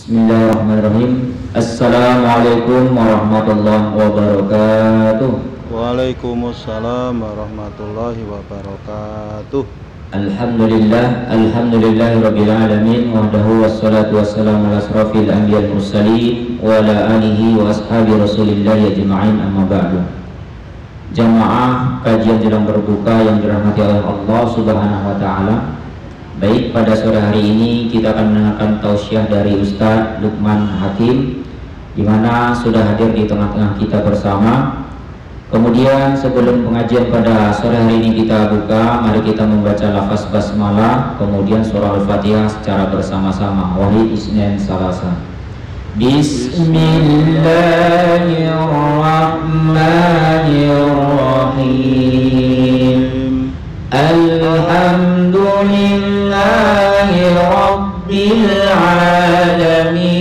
Bismillahirrahmanirrahim. Assalamualaikum warahmatullahi wabarakatuh. Waalaikumsalam warahmatullahi wabarakatuh. Alhamdulillahirabbil alamin wahdahu wassalatu wassalamu ala asrofil anbiya'il mursalin wa ala alihi wa ashabi rasulillah ajma'in, amma ba'du. Jamaah kajian jelang berbuka yang dirahmati oleh Allah Subhanahu wa taala. Baik, pada sore hari ini kita akan mendengarkan tausiah dari Ustadz Luqman Hakim, di mana sudah hadir di tengah-tengah kita bersama. Kemudian sebelum pengajian pada sore hari ini kita buka, mari kita membaca lafaz basmalah, kemudian surah Al-Fatihah secara bersama-sama. Wahid Isnin Salasa. Bismillahirrahmanirrahim. Alhamdulillahi Rabbil Alamin,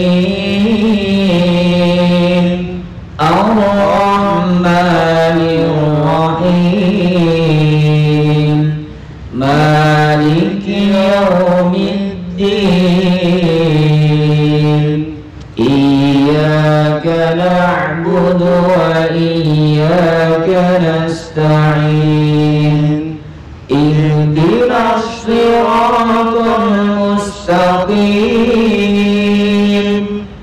Ar-Rahmanir Rahim, Maliki Yawmiddin, Iyyaka na'budu wa iyyaka nasta'in, ihdinas siratal mustaqim,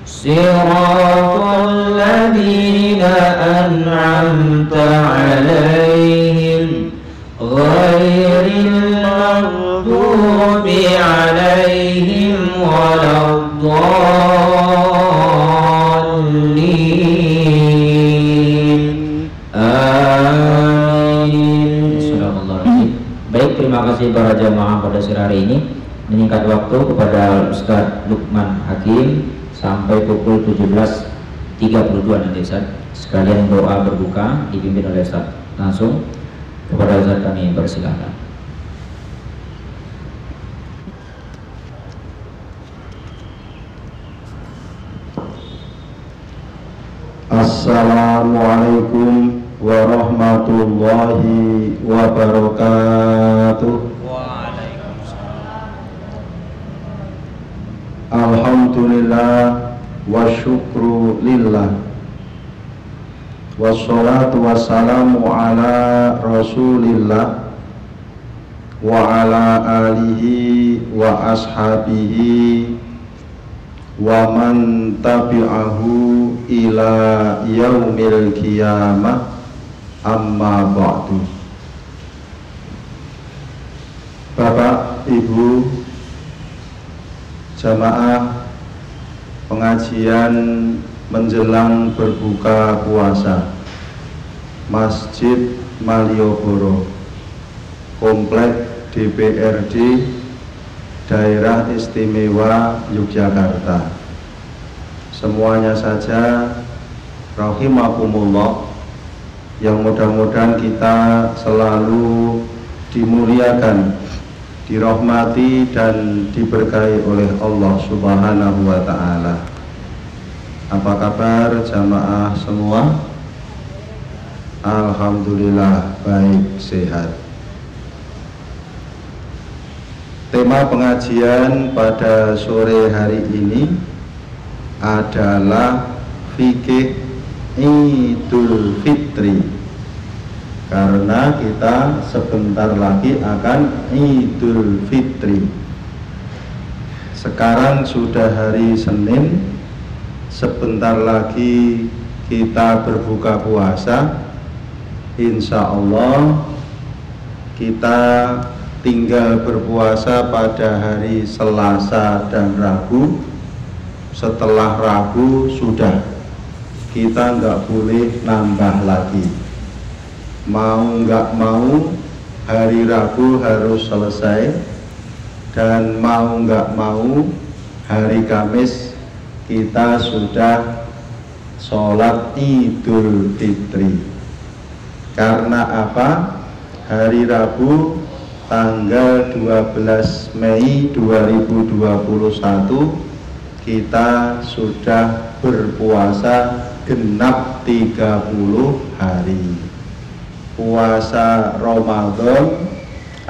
siratal ladzina an'amta 'alaihim, ghairil maghdubi 'alaihim waladdallin. Amin. Bismillahirrahmanirrahim. Baik, terima kasih para jamaah pada sore hari ini. Meningkat waktu kepada Ustadz Luqman Hakim sampai pukul 17.32 nanti Ustadz. Sekalian doa berbuka dipimpin oleh Ustadz. Langsung kepada Ustadz kami persilakan. Assalamualaikum warahmatullahi wabarakatuh. Waalaikumsalam. Alhamdulillah wa syukru lillah, wassalatu wassalamu ala rasulillah wa ala alihi wa ashabihi wa man tabi'ahu ila yaumil qiyamah, amma ba'du. Bapak, Ibu, jamaah pengajian menjelang berbuka puasa Masjid Malioboro, Komplek DPRD Daerah Istimewa Yogyakarta. Semuanya saja rahimakumullah, yang mudah-mudahan kita selalu dimuliakan, dirahmati dan diberkahi oleh Allah Subhanahu wa ta'ala. Apa kabar jamaah semua? Alhamdulillah baik, sehat. Tema pengajian pada sore hari ini adalah fikih Idul Fitri, karena kita sebentar lagi akan Idul Fitri. Sekarang sudah hari Senin, sebentar lagi kita berbuka puasa. Insya Allah kita tinggal berpuasa pada hari Selasa dan Rabu. Setelah Rabu sudah, kita nggak boleh nambah lagi. Mau nggak mau hari Rabu harus selesai, dan mau nggak mau hari Kamis kita sudah sholat Idul Fitri. Karena apa? Hari Rabu tanggal 12 Mei 2021 kita sudah berpuasa genap 30 hari. Puasa Ramadan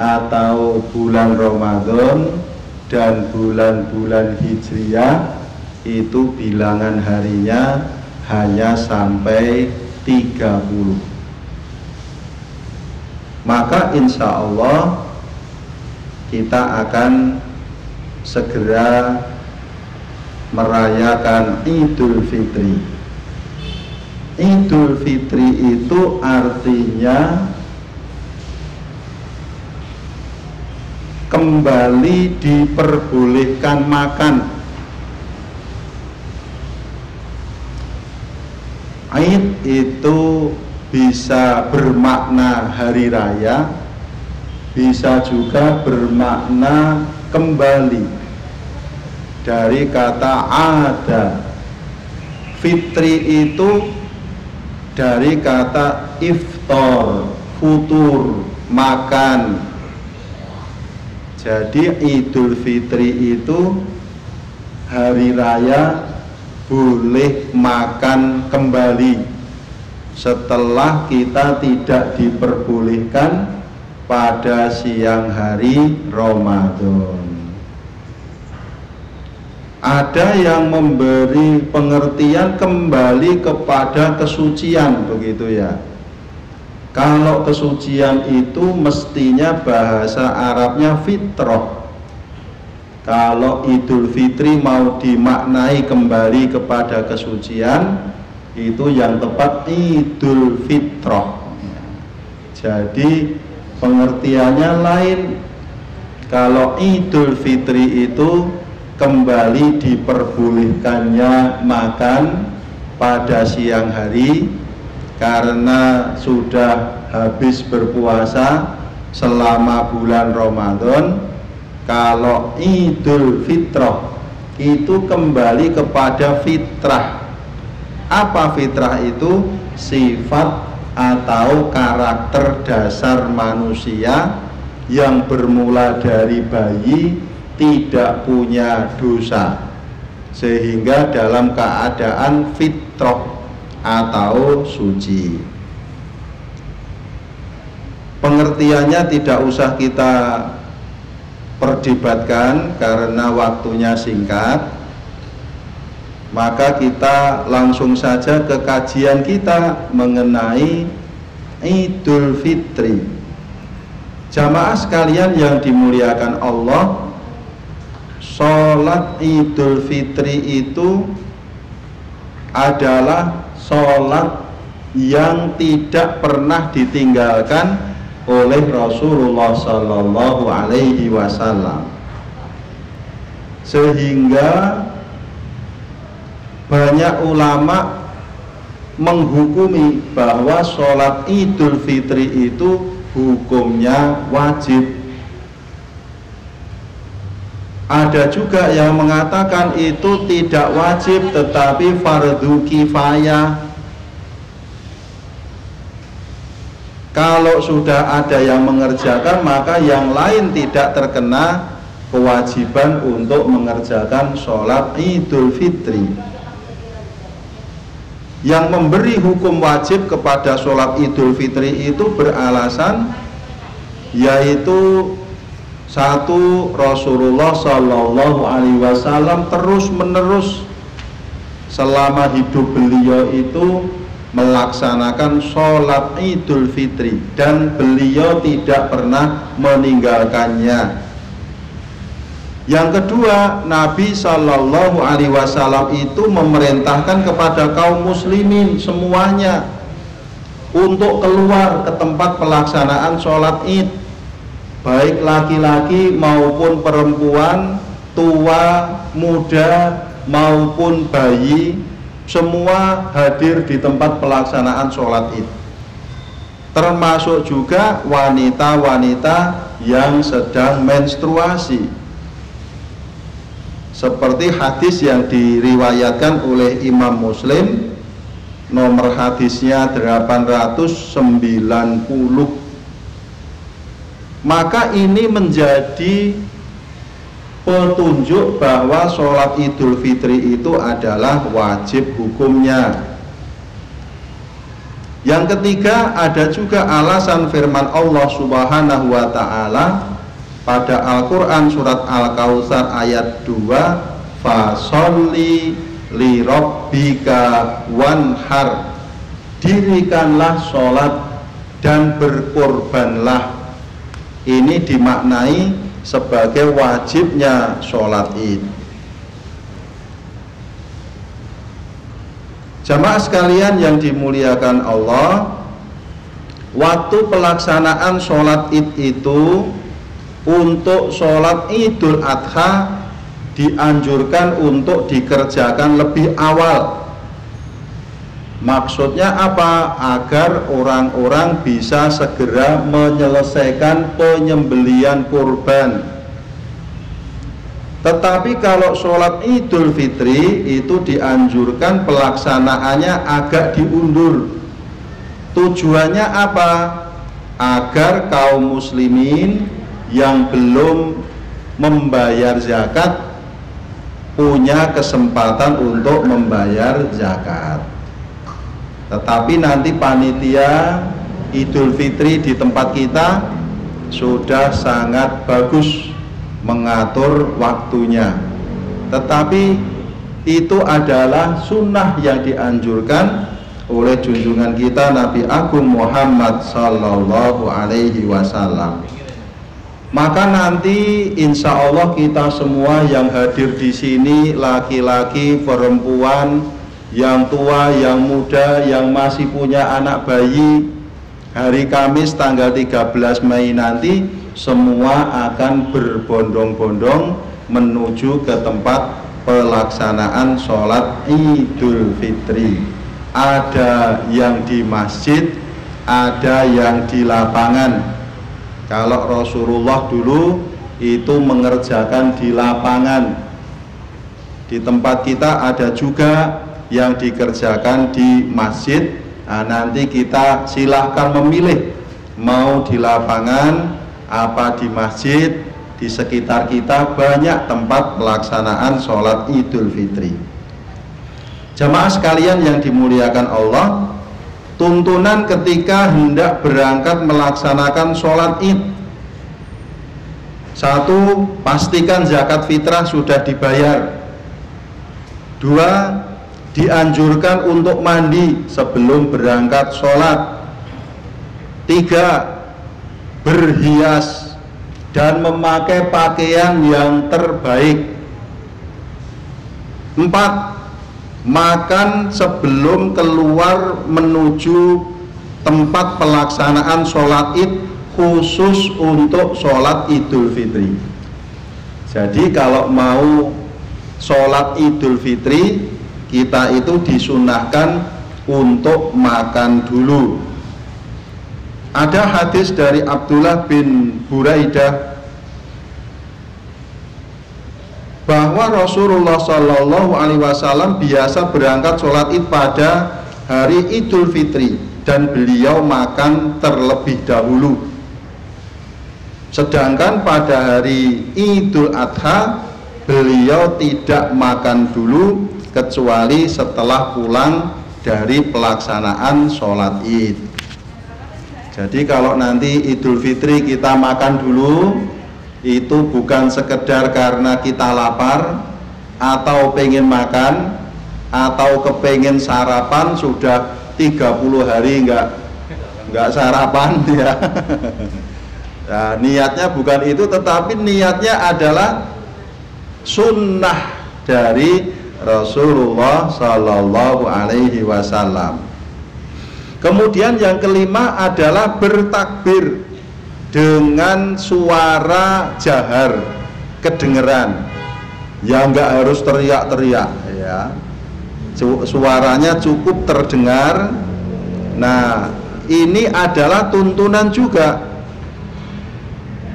atau bulan Ramadan dan bulan-bulan Hijriah itu bilangan harinya hanya sampai 30. Maka insya Allah kita akan segera merayakan Idul Fitri. Idul Fitri itu artinya kembali diperbolehkan makan. Id itu bisa bermakna hari raya, bisa juga bermakna kembali, dari kata ada. Fitri itu dari kata iftar, futur, makan. Jadi Idul Fitri itu hari raya boleh makan kembali setelah kita tidak diperbolehkan pada siang hari Ramadan. Ada yang memberi pengertian kembali kepada kesucian, begitu ya. Kalau kesucian itu mestinya bahasa Arabnya fitrah. Kalau Idul Fitri mau dimaknai kembali kepada kesucian, itu yang tepat Idul Fitrah. Jadi pengertiannya lain. Kalau Idul Fitri itu kembali diperbolehkannya makan pada siang hari karena sudah habis berpuasa selama bulan Ramadan. Kalau Idul Fitrah itu kembali kepada fitrah. Apa fitrah itu? Sifat atau karakter dasar manusia yang bermula dari bayi, tidak punya dosa, sehingga dalam keadaan fitrah atau suci. Pengertiannya tidak usah kita perdebatkan karena waktunya singkat. Maka kita langsung saja ke kajian kita mengenai Idul Fitri. Jamaah sekalian yang dimuliakan Allah, sholat Idul Fitri itu adalah sholat yang tidak pernah ditinggalkan oleh Rasulullah Sallallahu Alaihi Wasallam, sehingga banyak ulama menghukumi bahwa sholat Idul Fitri itu hukumnya wajib. Ada juga yang mengatakan itu tidak wajib tetapi fardu kifayah. Kalau sudah ada yang mengerjakan, maka yang lain tidak terkena kewajiban untuk mengerjakan sholat Idul Fitri. Yang memberi hukum wajib kepada sholat Idul Fitri itu beralasan, yaitu satu, Rasulullah Sallallahu Alaihi Wasallam terus menerus selama hidup beliau itu melaksanakan sholat Idul Fitri dan beliau tidak pernah meninggalkannya. Yang kedua, Nabi Sallallahu Alaihi Wasallam itu memerintahkan kepada kaum muslimin semuanya untuk keluar ke tempat pelaksanaan sholat Id, baik laki-laki maupun perempuan, tua, muda maupun bayi, semua hadir di tempat pelaksanaan sholat Id, termasuk juga wanita-wanita yang sedang menstruasi, seperti hadis yang diriwayatkan oleh Imam Muslim, nomor hadisnya 890. Maka ini menjadi petunjuk bahwa sholat Idul Fitri itu adalah wajib hukumnya. Yang ketiga, ada juga alasan firman Allah Subhanahu wa Ta'ala pada Al-Quran surat Al-Kautsar ayat 2, fasholli li rabbika wanhar, dirikanlah sholat dan berkorbanlah. Ini dimaknai sebagai wajibnya sholat id. Jamaah sekalian yang dimuliakan Allah, waktu pelaksanaan sholat id itu untuk sholat Idul Adha dianjurkan untuk dikerjakan lebih awal. Maksudnya apa? Agar orang-orang bisa segera menyelesaikan penyembelihan kurban. Tetapi kalau sholat Idul Fitri itu dianjurkan pelaksanaannya agak diundur. Tujuannya apa? Agar kaum muslimin yang belum membayar zakat punya kesempatan untuk membayar zakat. Tetapi nanti panitia Idul Fitri di tempat kita sudah sangat bagus mengatur waktunya. Tetapi itu adalah sunnah yang dianjurkan oleh junjungan kita Nabi Agung Muhammad Sallallahu Alaihi Wasallam. Maka nanti insya Allah kita semua yang hadir di sini, laki-laki, perempuan, yang tua, yang muda, yang masih punya anak bayi, hari Kamis tanggal 13 Mei nanti semua akan berbondong-bondong menuju ke tempat pelaksanaan sholat Idul Fitri. Ada yang di masjid, ada yang di lapangan. Kalau Rasulullah dulu itu mengerjakan di lapangan. Di tempat kita ada juga yang dikerjakan di masjid. Nah, nanti kita silahkan memilih mau di lapangan apa di masjid. Di sekitar kita banyak tempat pelaksanaan sholat Idul Fitri. Jamaah sekalian yang dimuliakan Allah, tuntunan ketika hendak berangkat melaksanakan sholat id: 1. Pastikan zakat fitrah sudah dibayar. 2. Dianjurkan untuk mandi sebelum berangkat sholat. 3. Berhias dan memakai pakaian yang terbaik. 4. Makan sebelum keluar menuju tempat pelaksanaan sholat id khusus untuk sholat Idul Fitri. Jadi kalau mau sholat Idul Fitri, kita itu disunahkan untuk makan dulu. Ada hadis dari Abdullah bin Buraidah bahwa Rasulullah Shallallahu Alaihi Wasallam biasa berangkat sholat id pada hari Idul Fitri dan beliau makan terlebih dahulu. Sedangkan pada hari Idul Adha beliau tidak makan dulu kecuali setelah pulang dari pelaksanaan sholat id. Jadi kalau nanti Idul Fitri kita makan dulu, itu bukan sekedar karena kita lapar atau pengen makan atau kepengen sarapan, sudah 30 hari enggak sarapan ya. Nah, niatnya bukan itu, tetapi niatnya adalah sunnah dari Rasulullah Sallallahu Alaihi Wasallam. Kemudian yang kelima adalah bertakbir dengan suara jahar, kedengeran, ya enggak harus teriak-teriak ya, suaranya cukup terdengar. Nah, ini adalah tuntunan juga.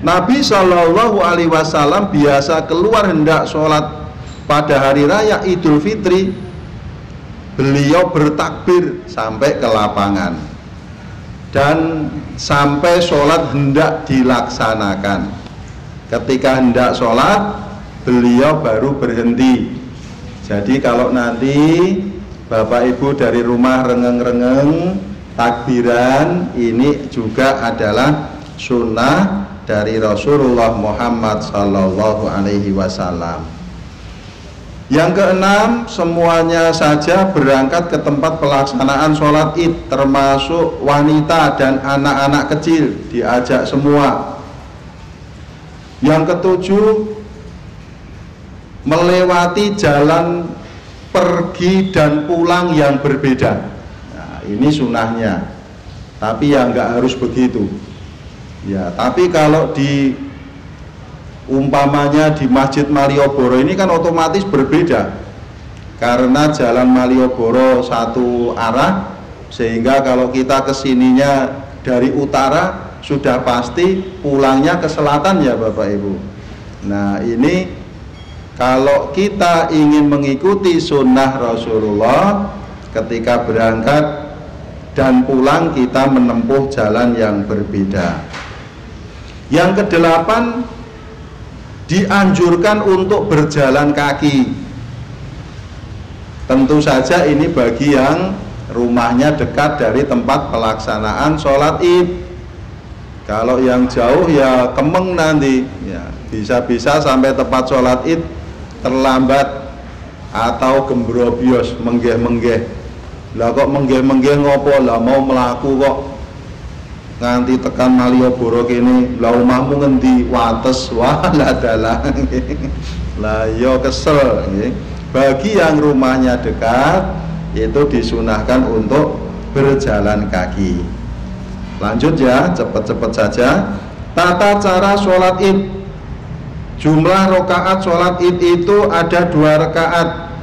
Nabi Shallallahu Alaihi Wasallam biasa keluar hendak sholat pada hari raya Idul Fitri, beliau bertakbir sampai ke lapangan dan sampai sholat hendak dilaksanakan. Ketika hendak sholat, beliau baru berhenti. Jadi kalau nanti Bapak Ibu dari rumah rengeng-rengeng takbiran, ini juga adalah sunnah dari Rasulullah Muhammad Sallallahu Alaihi Wasallam. Yang keenam, semuanya saja berangkat ke tempat pelaksanaan sholat id, termasuk wanita dan anak-anak kecil, diajak semua. Yang ketujuh, melewati jalan pergi dan pulang yang berbeda. Nah, ini sunahnya, tapi ya nggak harus begitu. Ya, tapi kalau di umpamanya di Masjid Malioboro ini kan otomatis berbeda, karena jalan Malioboro satu arah, sehingga kalau kita kesininya dari utara sudah pasti pulangnya ke selatan ya Bapak Ibu. Nah ini kalau kita ingin mengikuti sunnah Rasulullah, ketika berangkat dan pulang kita menempuh jalan yang berbeda. Yang kedelapan, dianjurkan untuk berjalan kaki. Tentu saja ini bagi yang rumahnya dekat dari tempat pelaksanaan sholat id. Kalau yang jauh ya kemeng nanti ya, bisa-bisa sampai tempat sholat id terlambat atau gembrobios, menggeh-menggeh. Lah kok menggeh-menggeh ngopo, lah mau melaku kok nganti tekan Malioboro kene, lah omahmu ngendi? Wates, wah lah dalan. Lah yo kesel nggih. Bagi yang rumahnya dekat itu disunahkan untuk berjalan kaki. Lanjut ya, cepat-cepat saja. Tata cara sholat id. Jumlah rakaat sholat id itu ada 2 rakaat.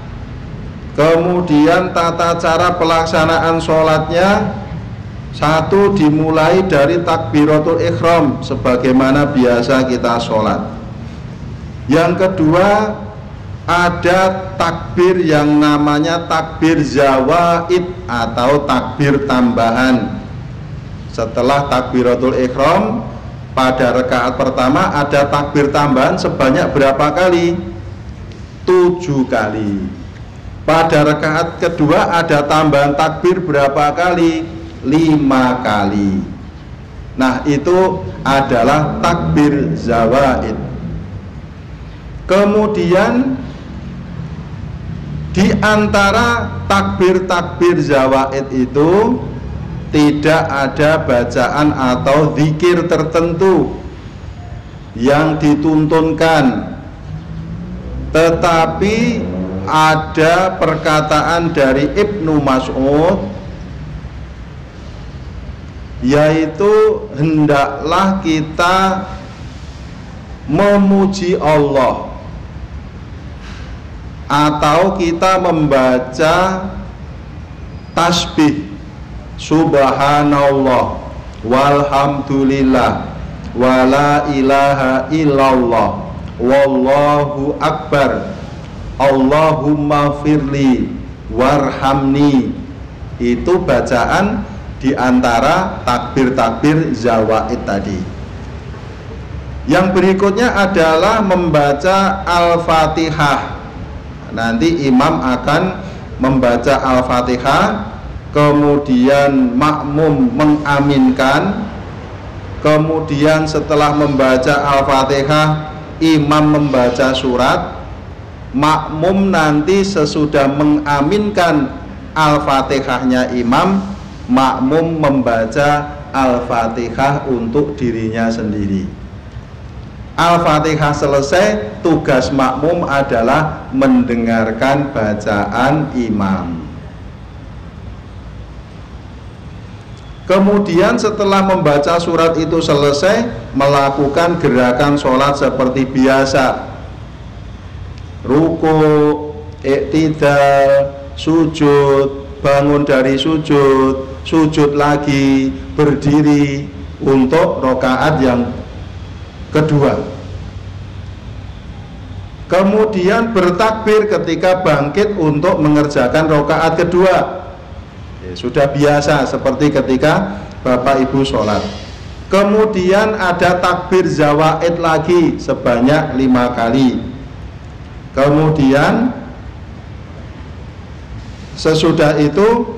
Kemudian tata cara pelaksanaan sholatnya, 1 dimulai dari takbiratul ihram sebagaimana biasa kita sholat. Yang kedua, ada takbir yang namanya takbir zawaid atau takbir tambahan. Setelah takbiratul ihram, pada rakaat pertama ada takbir tambahan sebanyak berapa kali? 7 kali. Pada rakaat kedua ada tambahan takbir berapa kali? 5 kali. Nah itu adalah takbir zawaid. Kemudian di antara takbir-takbir zawaid itu tidak ada bacaan atau zikir tertentu yang dituntunkan, tetapi ada perkataan dari Ibnu Mas'ud, yaitu hendaklah kita memuji Allah atau kita membaca tasbih subhanallah walhamdulillah wala ilaha illallah wallahu akbar Allahumma firli warhamni. Itu bacaan di antara takbir-takbir zawaid tadi. Yang berikutnya adalah membaca Al-Fatihah. Nanti imam akan membaca Al-Fatihah, kemudian makmum mengaminkan, kemudian setelah membaca Al-Fatihah imam membaca surat, makmum nanti sesudah mengaminkan Al-Fatihahnya imam, makmum membaca Al-Fatihah untuk dirinya sendiri. Al-Fatihah selesai, tugas makmum adalah mendengarkan bacaan imam. Kemudian setelah membaca surat itu selesai, melakukan gerakan sholat seperti biasa. Ruku, iktidal, sujud, bangun dari sujud, sujud lagi, berdiri untuk rakaat yang kedua. Kemudian bertakbir ketika bangkit untuk mengerjakan rakaat kedua. Sudah biasa seperti ketika Bapak Ibu sholat. Kemudian ada takbir zawaid lagi sebanyak 5 kali. Kemudian sesudah itu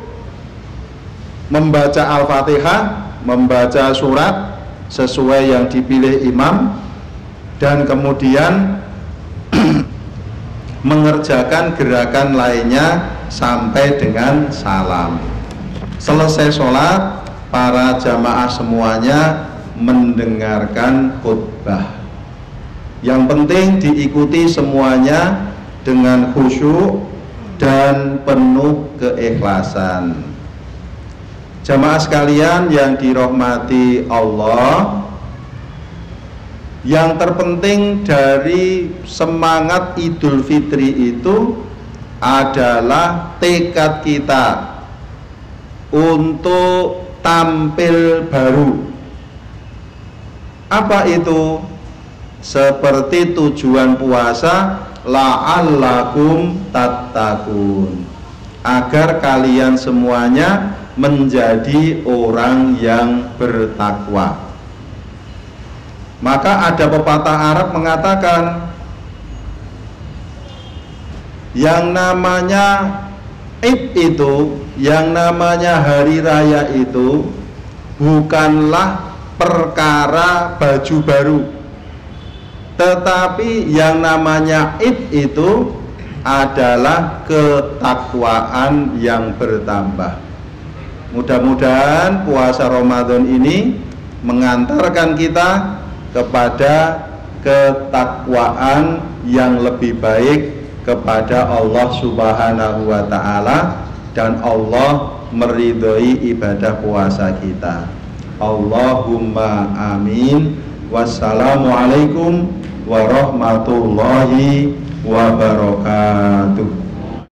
membaca Al-Fatihah, membaca surat sesuai yang dipilih imam, dan kemudian mengerjakan gerakan lainnya sampai dengan salam. Selesai sholat, para jamaah semuanya mendengarkan khutbah. Yang penting diikuti semuanya dengan khusyuk dan penuh keikhlasan. Jamaah sekalian yang dirahmati Allah, yang terpenting dari semangat Idul Fitri itu adalah tekad kita untuk tampil baru. Apa itu? Seperti tujuan puasa, la'allakum tattaqun, agar kalian semuanya menjadi orang yang bertakwa. Maka ada pepatah Arab mengatakan, yang namanya Id itu, yang namanya hari raya itu bukanlah perkara baju baru, tetapi yang namanya Id itu adalah ketakwaan yang bertambah. Mudah-mudahan puasa Ramadan ini mengantarkan kita kepada ketakwaan yang lebih baik kepada Allah Subhanahu wa ta'ala, dan Allah meridhoi ibadah puasa kita. Allahumma amin. Wassalamualaikum warahmatullahi wabarakatuh.